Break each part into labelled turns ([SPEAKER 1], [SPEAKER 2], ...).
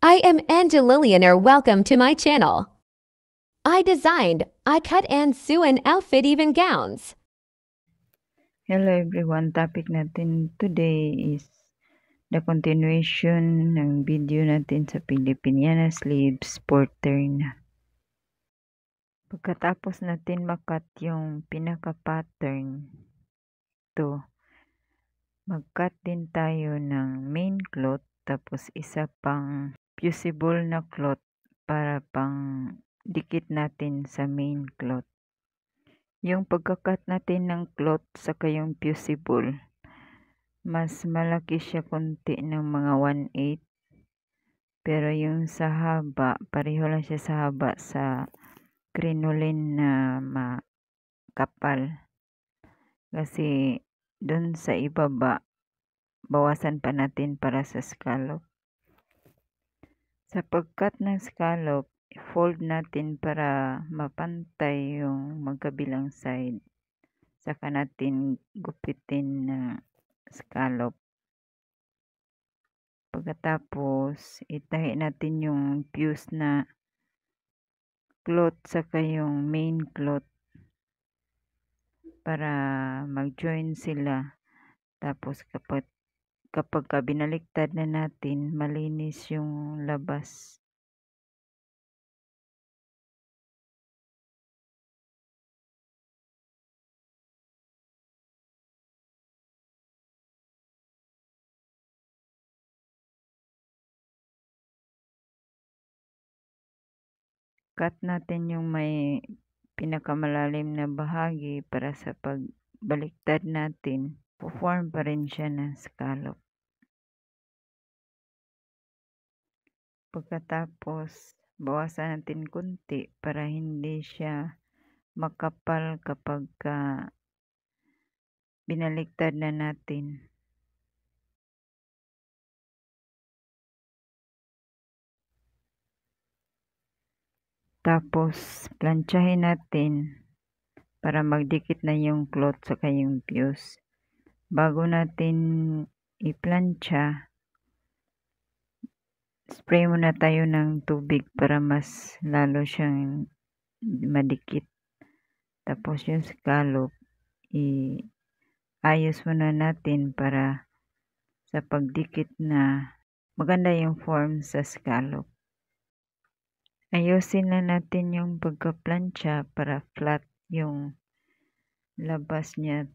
[SPEAKER 1] I am Angelillianer. Welcome to my channel. I cut, and sew and outfit even gowns.
[SPEAKER 2] Hello everyone, topic natin today is the continuation ng video natin sa Filipiniana sleeves pattern. Pagkatapos natin makat yung pinaka-pattern, mag-cut din tayo ng main cloth tapos isa pang fusible na cloth para pang dikit natin sa main cloth. Yung pagka-cut natin ng cloth saka yung fusible, mas malaki siya konti ng mga 1/8. Pero yung sa haba, pareho lang siya sa haba sa crinoline na makapal. Kasi dun sa ibaba, bawasan pa natin para sa scallop. Sa pag-cut ng scallop, fold natin para mapantay yung magkabilang side. Saka natin gupitin na scallop. Pagkatapos, itahi natin yung fuse na cloth saka yung main cloth para mag-join sila. Tapos kapag binaliktad na natin, malinis yung labas. Cut natin yung may pinakamalalim na bahagi para sa pagbaliktad natin, form pa rin siya ng scallop. Pagkatapos, bawasan natin kunti para hindi siya makapal kapag binaliktad na natin. Tapos, planchahin natin para magdikit na yung cloth saka yung fuse. Bago natin i-plancha, spray muna tayo ng tubig para mas lalo siyang madikit. Tapos yung scallop, ayos muna natin para sa pagdikit na maganda yung form sa scallop. Ayusin na natin yung pagka-plancha para flat yung labas niya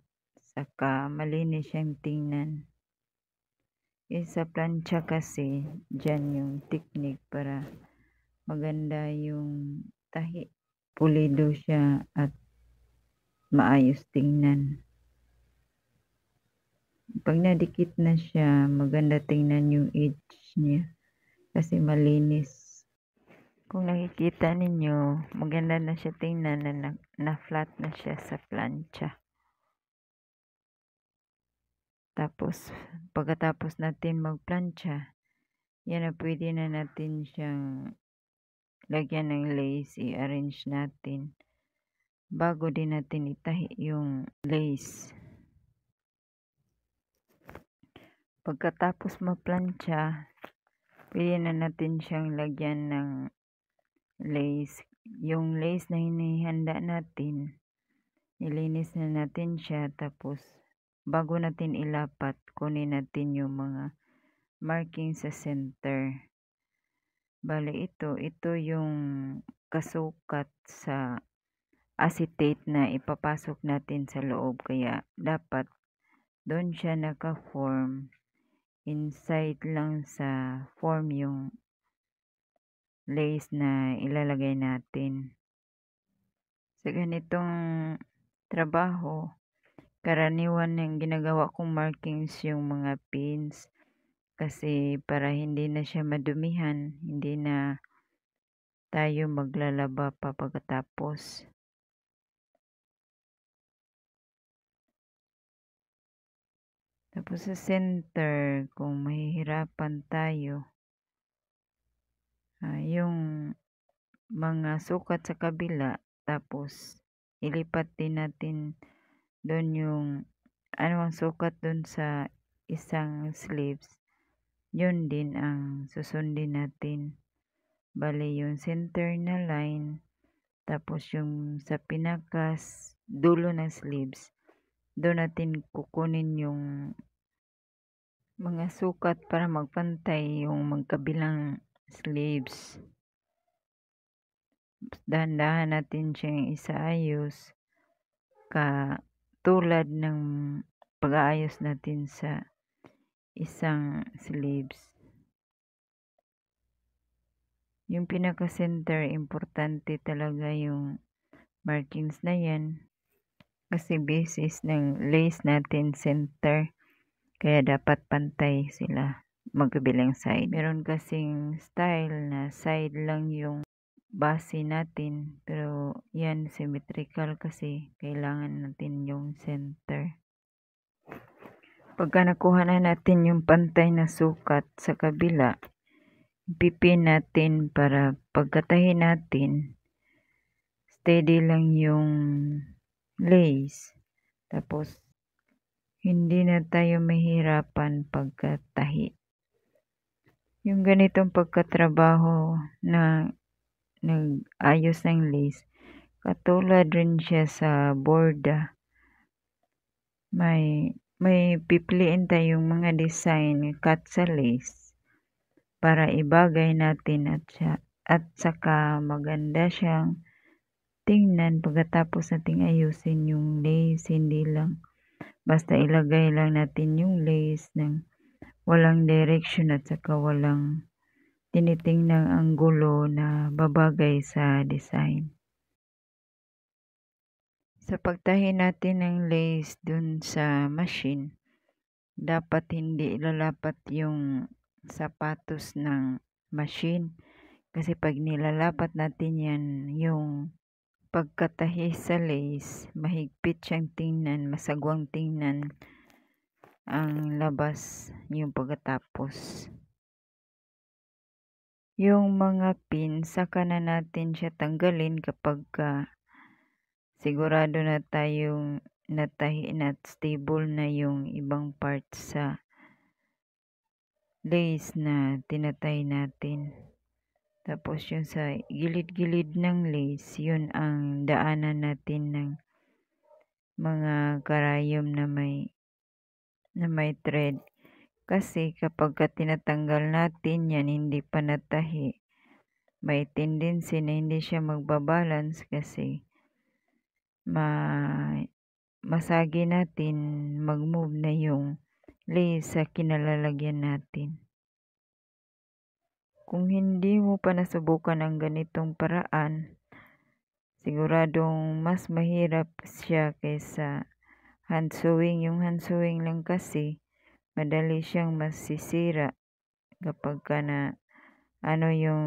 [SPEAKER 2] saka malinis siyang tingnan. Sa plancha kasi, dyan yung technique para maganda yung tahi. Pulido siya at maayos tingnan. Pag nadikit na siya, maganda tingnan yung edge niya kasi malinis. Kung nakikita ninyo, maganda na siya tingnan na flat na siya sa plancha. Tapos, pagkatapos natin magplancha, yan na pwede na natin siyang lagyan ng lace, i-arrange natin. Bago din natin itahi yung lace. Pagkatapos maplancha, pwede na natin siyang lagyan ng lace. Yung lace na hinihanda natin, nilinis na natin siya. Tapos, bago natin ilapat, kunin natin yung mga marking sa center. Bale, ito yung kasukat sa acetate na ipapasok natin sa loob. Kaya, dapat doon siya naka-form. Inside lang sa form yung lace na ilalagay natin. Sa ganitong trabaho, karaniwan ng ginagawa kong markings yung mga pins kasi para hindi na siya madumihan, hindi na tayo maglalaba pa pagkatapos. Tapos sa center, kung mahihirapan tayo, yung mga sukat sa kabila, tapos ilipat din natin doon yung ang sukat doon sa isang sleeves. yun din ang susundin natin. Bale yung center na line, tapos yung sa pinakas dulo ng sleeves, doon natin kukunin yung mga sukat para magpantay yung magkabilang sleeves. Dahan-dahan natin siyang isaayos tulad ng pag-aayos natin sa isang sleeves. Yung pinaka-center, importante talaga yung markings na yan kasi basis ng lace natin center, kaya dapat pantay sila magkabilang side. Meron kasing style na side lang yung base natin, pero yan symmetrical kasi kailangan natin yung center. Pagka nakuha na natin yung pantay na sukat sa kabila, pipin natin para pagkatahin natin, steady lang yung lace. Tapos, hindi na tayo mahirapan pagkatahi. Yung ganitong pagkatrabaho na nag-ayos ng lace, katulad rin siya sa borda. May pipiliin tayong mga design cut sa lace para ibagay natin at saka maganda siyang tingnan pagkatapos nating ayusin yung lace. Hindi lang basta ilagay lang natin yung lace ng walang direction at saka walang tinitingnang anggulo na babagay sa design. Sa pagtahi natin ng lace dun sa machine, dapat hindi ilalapat yung sapatos ng machine. Kasi pag nilalapat natin yan, yung pagkatahi sa lace, mahigpit siyang tingnan, masagwang tingnan ang labas yung pagkatapos. Yung mga pin, saka na natin siya tanggalin kapag sigurado na tayong natahi na at stable na yung ibang parts sa lace na tinatay natin. Tapos yung sa gilid-gilid ng lace, yun ang daanan natin ng mga karayom na may thread. Kasi kapag tinatanggal natin yan, hindi pa natahi, may tendency na hindi siya magbabalance kasi masagi natin, mag-move na yung lace sa kinalalagyan natin. Kung hindi mo pa nasubukan ang ganitong paraan, siguradong mas mahirap siya kaysa hand sewing. Yung hand sewing lang kasi, madali siyang masisira kapag yung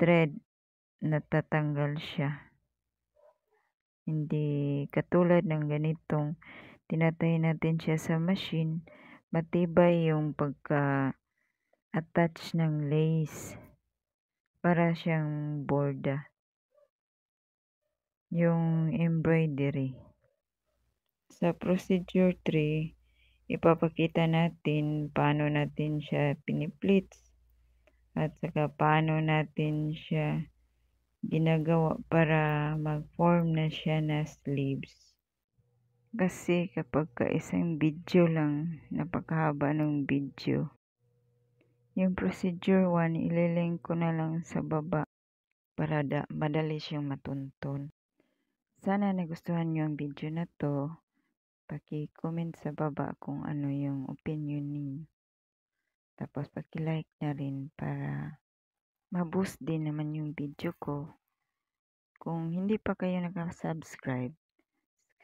[SPEAKER 2] thread, natatanggal siya. Hindi katulad ng ganitong tinatay natin siya sa machine, matibay yung pagka-attach ng lace para siyang borda. Yung embroidery. Sa procedure 3, ipapakita natin paano natin siya piniplits at saka paano natin siya ginagawa para mag-form na siya na sleeves. Kasi kapag isang video lang, napakahaba ng video. Yung procedure 1, ililink ko na lang sa baba para madali siyang matuntun. Sana nagustuhan nyo ang video na to. Paki-comment sa baba kung ano yung opinion niyo. Tapos paki-like na rin para ma-boost din naman yung video ko. Kung hindi pa kayo nakasubscribe,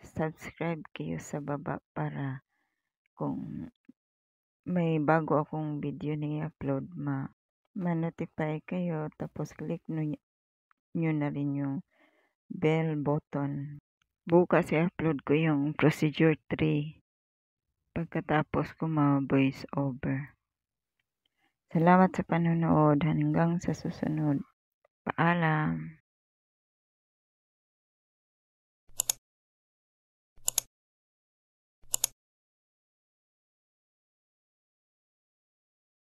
[SPEAKER 2] subscribe kayo sa baba para kung may bago akong video na i-upload, ma-notify kayo. Tapos click nyo na rin yung bell button. Bukas i-upload ko yung procedure 3 pagkatapos ko ma-voice over. Salamat sa panonood. Hanggang sa susunod. Paalam.